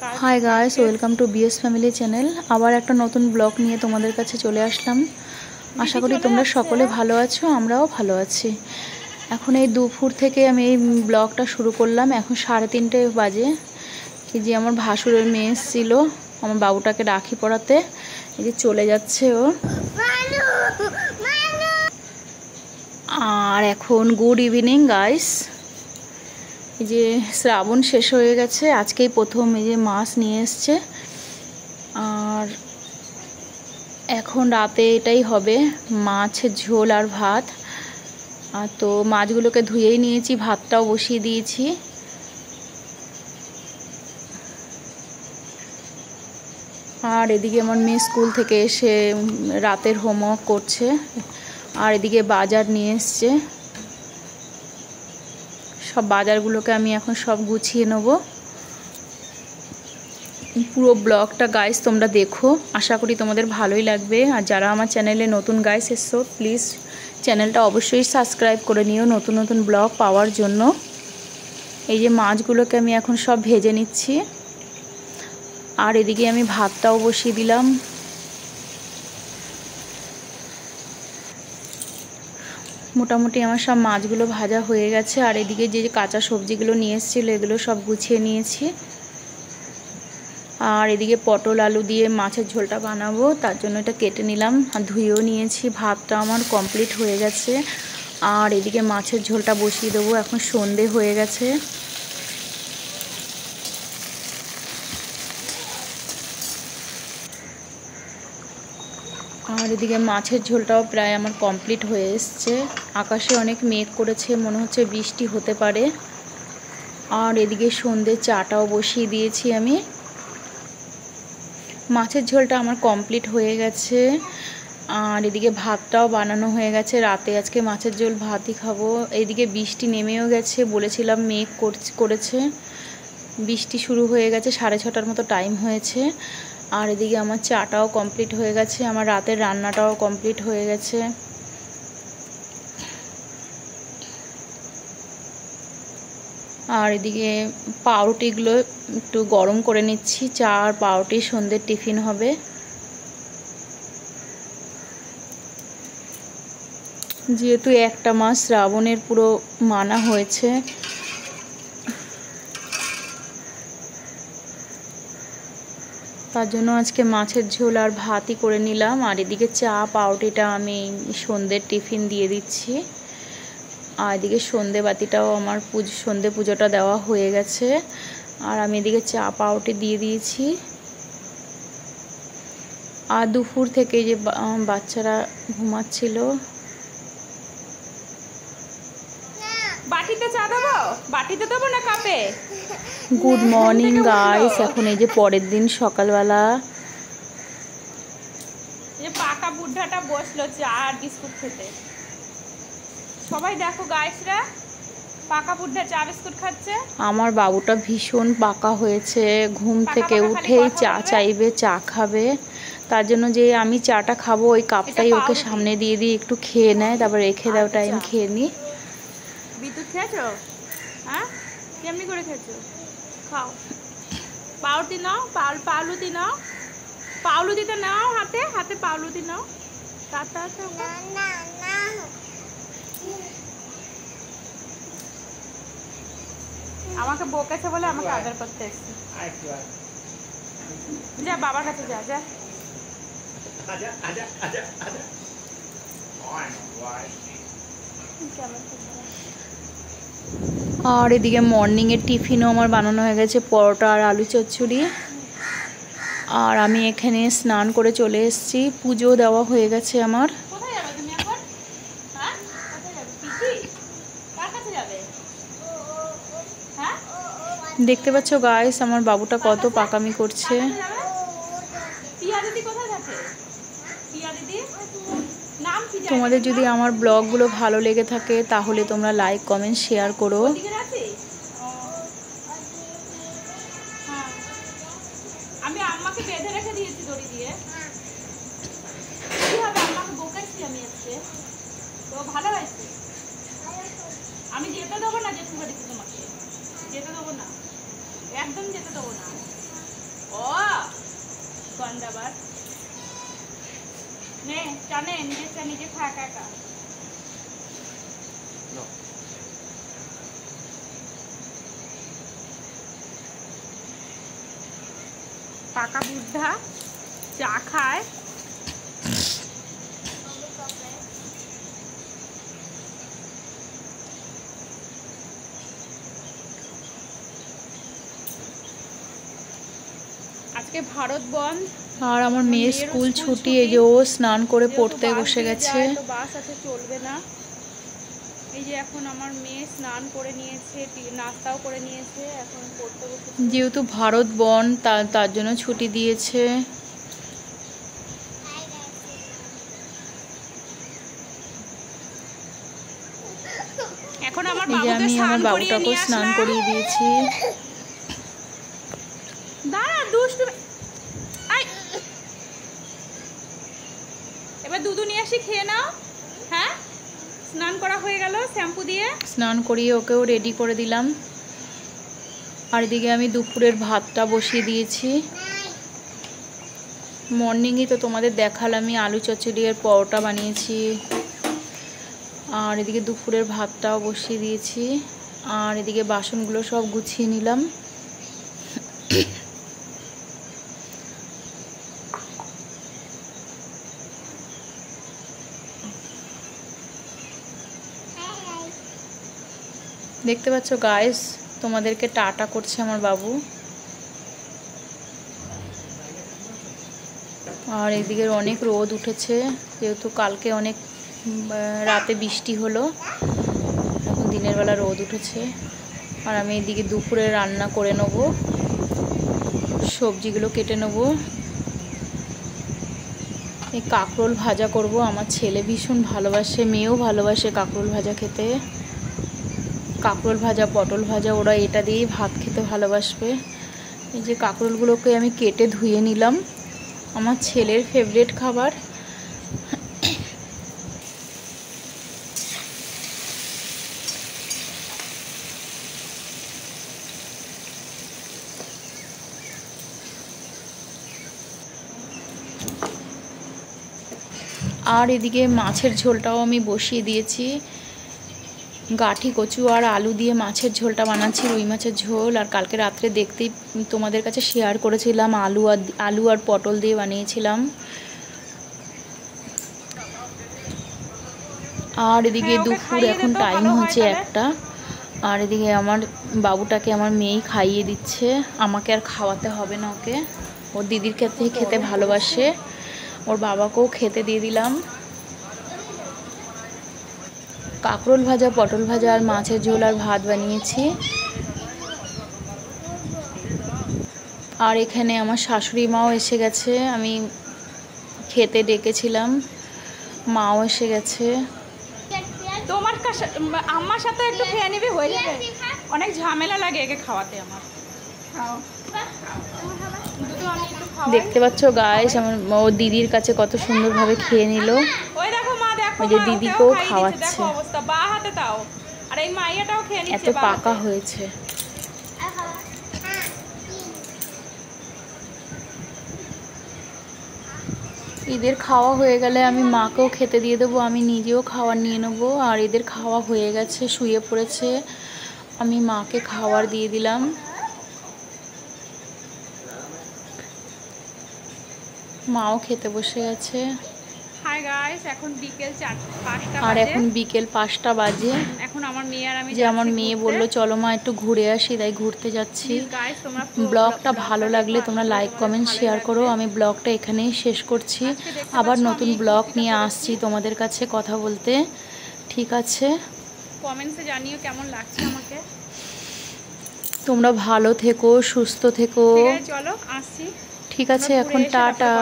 Hi guys, welcome to BS family channel. আবার একটা নতুন ব্লগ নিয়ে তোমাদের কাছে চলে আসলাম। আশা করি তোমরা সকলে ভালো আছো, আমরাও ভালো আছি। এখন এই দুপুর থেকে আমি এই ব্লগটা শুরু করলাম। এখন 3:30 বাজে। এই যে আমার ভাসুরের মেয়ে ছিল আমার বাবুটাকে রাখি পরাতে, এই যে চলে যাচ্ছে ও। আর এখন গুড ইভিনিং গাইস। এই যে শ্রাবণ শেষ হয়ে গেছে, আজকেই প্রথম এই যে মাছ নিয়ে এসছে। আর এখন রাতে এটাই হবে, মাছের ঝোল আর ভাত। আর তো মাছগুলোকে ধুয়েই নিয়েছি, ভাতটাও বসিয়ে দিয়েছি। আর এদিকে আমার মেয়ে স্কুল থেকে এসে রাতের হোমওয়ার্ক করছে। আর এদিকে বাজার নিয়ে এসছে, সব বাজারগুলোকে আমি এখন সব গুছিয়ে নেব। পুরো ব্লগটা গাইস তোমরা দেখো, আশা করি তোমাদের ভালোই লাগবে। আর যারা আমার চ্যানেলে নতুন গাইস এসছো, প্লিজ চ্যানেলটা অবশ্যই সাবস্ক্রাইব করে নিও নতুন নতুন ব্লগ পাওয়ার জন্য। এই যে মাছগুলোকে আমি এখন সব ভেজে নিচ্ছি। আর এদিকে আমি ভাতটাও বসিয়ে দিলাম। মোটামুটি আমার সব মাছগুলো ভাজা হয়ে গেছে। আর এদিকে যে কাঁচা সবজিগুলো নিয়ে এসেছিলো এগুলো সব গুছিয়ে নিয়েছি। আর এদিকে পটল আলু দিয়ে মাছের ঝোলটা বানাবো, তার জন্য এটা কেটে নিলাম আর ধুয়েও নিয়েছি। ভাতটা আমার কমপ্লিট হয়ে গেছে। আর এদিকে মাছের ঝোলটা বসিয়ে দেবো, এখন সন্ধে হয়ে গেছে। আর এদিকে মাছের ঝোলটাও প্রায় আমার কমপ্লিট হয়ে এসছে। আকাশে অনেক মেঘ করেছে, মনে হচ্ছে বৃষ্টি হতে পারে। আর এদিকে সন্ধে চাটাও বসিয়ে দিয়েছি আমি। মাছের ঝোলটা আমার কমপ্লিট হয়ে গেছে। আর এদিকে ভাতটাও বানানো হয়ে গেছে। রাতে আজকে মাছের ঝোল ভাতই খাবো। এইদিকে বৃষ্টি নেমেও গেছে, বলেছিলাম মেঘ করেছে। বৃষ্টি শুরু হয়ে গেছে, 6:30টার মতো টাইম হয়েছে। আর এদিকে আমার চাটাও কমপ্লিট হয়ে গেছে, আমার রাতের রান্নাটাও কমপ্লিট হয়ে গেছে। আর এদিকে পাউরুটিগুলো একটু গরম করে নিচ্ছি। চা আর পাউরুটি সন্ধ্যের টিফিন হবে। যেহেতু একটা মাস শ্রাবণের পুরো মানা হয়েছে, তার জন্য আজকে মাছের ঝোল আর ভাতই করে নিলাম। আর এদিকে চা পাউরুটিটা আমি সন্ধ্যের টিফিন দিয়ে দিচ্ছি। আর এদিকে সন্ধে বাতিটাও আমার সন্ধে পুজোটা দেওয়া হয়ে গেছে। আর আমি এদিকে চা পাউরুটি দিয়ে দিয়েছি। আর দুপুর থেকে যে বাচ্চারা ঘুমাচ্ছিল। বাটিতে চা দেবো, বাটিতে দেবো না কাপে? গুড মর্নিং গাইস, এখন এই যে পরের দিন সকালবেলা। যে পাকা বুড়াটা বসলো চা আর বিস্কুট খেতে। সবাই দেখো গাইসরা, পাকা বুড়া চা বিস্কুট খাচ্ছে। আমার বাবুটা ভীষণ পাকা হয়েছে, ঘুম থেকে উঠেই চা চাইবে, চা খাবে। তার জন্য যে আমি চাটা খাবো ওই কাপটাই ওকে সামনে দিয়ে দিয়ে একটু খেয়ে নেয়, তারপর রেখে দাও টাইম খেয়ে নি। বিদ্যুৎ খেয়েছো? হ্যাঁ, কেমনি করে খেয়েছো? খাও। পাউরুটি নাও, পাউলুতি নাও, পাউলুতিটা নাও, হাতে হাতে পাউলুতি নাও। আমাকে বকেছে বলে আমাকে আদর করতে এসেছি। যা বাবার কাছে যা যা। আর এদিকে মর্নিংয়ের টিফিনও আমার বানানো হয়ে গেছে, পরোটা আর আলু চচ্চড়ি। আর আমি এখানে স্নান করে চলে এসেছি, পুজো দেওয়া হয়ে গেছে আমার। দেখতে পাচ্ছ গাইস আমার বাবুটা কত পাকামি করছে। তোমাদের যদি আমার ব্লগগুলো ভালো লেগে থাকে তাহলে তোমরা লাইক কমেন্ট শেয়ার করো। আমি আম্মাকে বেঁধে রেখে দিয়েছি দড়ি দিয়ে। কি হবে, আম্মাকে বকেছি আমি আজকে, তো ভালো হয়েছে। আমি যেতে দেবো না জেঠু বাড়িতে, তোমাকে যেতে দেবো না, একদম যেতে দেবো না। ও গন্ডাবার নে জানে নিজে খা একা পাকা বুদ্ধা চা খায়। আজকে ভারত বন্ধ আর আমার মেয়ের স্কুল ছুটি, এই যে ও স্নান করে পড়তে বসে গেছে। বাস আছে চলবে না। এই যে এখন আমার মেয়ে স্নান করে নিয়েছে, নাস্তাও করে নিয়েছে, এখন পড়তে বসেছে। যেহেতু ভারত বন্ধ তার জন্য ছুটি দিয়েছে। এখন আমার বাবুটাকে স্নান করিয়ে দিয়েছি। দাঁড়া দুষ্টু, এবার দুধ নিয়ে আসি খেয়ে নাও। হ্যাঁ স্নান করা হয়ে গেল শ্যাম্পু দিয়ে, স্নান করিয়ে ওকেও রেডি করে দিলাম। আর এদিকে আমি দুপুরের ভাতটা বসিয়ে দিয়েছি। মর্নিংই তো তোমাদের দেখালাম, আমি আলু চচ্চড়ি আর পরোটা বানিয়েছি। আর এদিকে দুপুরের ভাতটাও বসিয়ে দিয়েছি। আর এদিকে বাসনগুলো সব গুছিয়ে নিলাম। দেখতে পাচ্ছ গাইস, তোমাদেরকে টাটা করছে আমার বাবু। আর এদিকে অনেক রোদ উঠেছে, যেহেতু কালকে অনেক রাতে বৃষ্টি হলো, এখন দিনের বেলা রোদ উঠেছে। আর আমি এদিকে দুপুরে রান্না করে নেব, সবজিগুলো কেটে নেব। এই কাঁকরোল ভাজা করব। আমার ছেলে ভীষণ ভালোবাসে, মেয়েও ভালোবাসে কাঁকরোল ভাজা খেতে। কাঁকরোল ভাজা, পটল ভাজা, ওরা এটা দিয়েই ভাত খেতে ভালোবাসবে। এই যে কাঁকরোলগুলোকে আমি কেটে ধুয়ে নিলাম, আমার ছেলের ফেভারিট খাবার। আর এদিকে মাছের ঝোলটাও আমি বসিয়ে দিয়েছি। গাঠি কচু আর আলু দিয়ে মাছের ঝোলটা বানাচ্ছি, রুই মাছের ঝোল। আর কালকে রাত্রে দেখতেই তোমাদের কাছে শেয়ার করেছিলাম, আলু আর পটল দিয়ে বানিয়েছিলাম। আর এদিকে দুপুর এখন টাইম হচ্ছে 1টা। আর এদিকে আমার বাবুটাকে আমার মেয়েই খাইয়ে দিচ্ছে, আমাকে আর খাওয়াতে হবে না ওকে। ওর দিদির কাছে খেতে ভালোবাসে, ওর বাবাকেও খেতে দিয়ে দিলাম। কাঁকরোল ভাজা, পটল ভাজা আর মাছের ঝোল আর ভাত বানিয়েছি। আর এখানে আমার শাশুড়ি মাও এসে গেছে, আমি খেতে ডেকেছিলাম, মাও এসে গেছে। তোমার আমার সাথে একটু খেয়ে নিবি, হয়ে যাবে। অনেক ঝামেলা লাগে একে খাওয়াতে আমার। দেখতে পাচ্ছ গাইস, আমার ওর দিদির কাছে কত সুন্দরভাবে খেয়ে নিল। ওই দেখো মা, দেখো ওই যে দিদিকেও খাওয়াচ্ছে। অবস্থা বা হাতে দাও, আর এই মাইয়াটাও খেয়ে নিচ্ছে। এত পাকা হয়েছে। এদের খাওয়া হয়ে গেলে আমি মাকেও খেতে দিয়ে দেবো, আমি নিজেও খাবার নিয়ে নেবো। আর এদের খাওয়া হয়ে গেছে, শুয়ে পড়েছে, আমি মাকে খাবার দিয়ে দিলাম। মাও খেতে বসে গেছে। হাই গাইস, এখন বিকেল 5টা আর এখন বিকেল 5টা বাজে। এখন আমার মেয়ে আর আমি, যে আমার মেয়ে বললো চলো মা একটু ঘুরে আসি, তাই ঘুরতে যাচ্ছি। ব্লগটা ভালো লাগলে তোমরা লাইক কমেন্ট শেয়ার করো। আমি ব্লগটা এখানেই শেষ করছি, আবার নতুন ব্লগ নিয়ে আসছি তোমাদের কাছে কথা বলতে। ঠিক আছে, কমেন্টসে জানিও কেমন লাগছে আমাকে। তোমরা ভালো থেকো, সুস্থ থেকো। চলো আসছি। ঠিক আছে, এখন টাটা।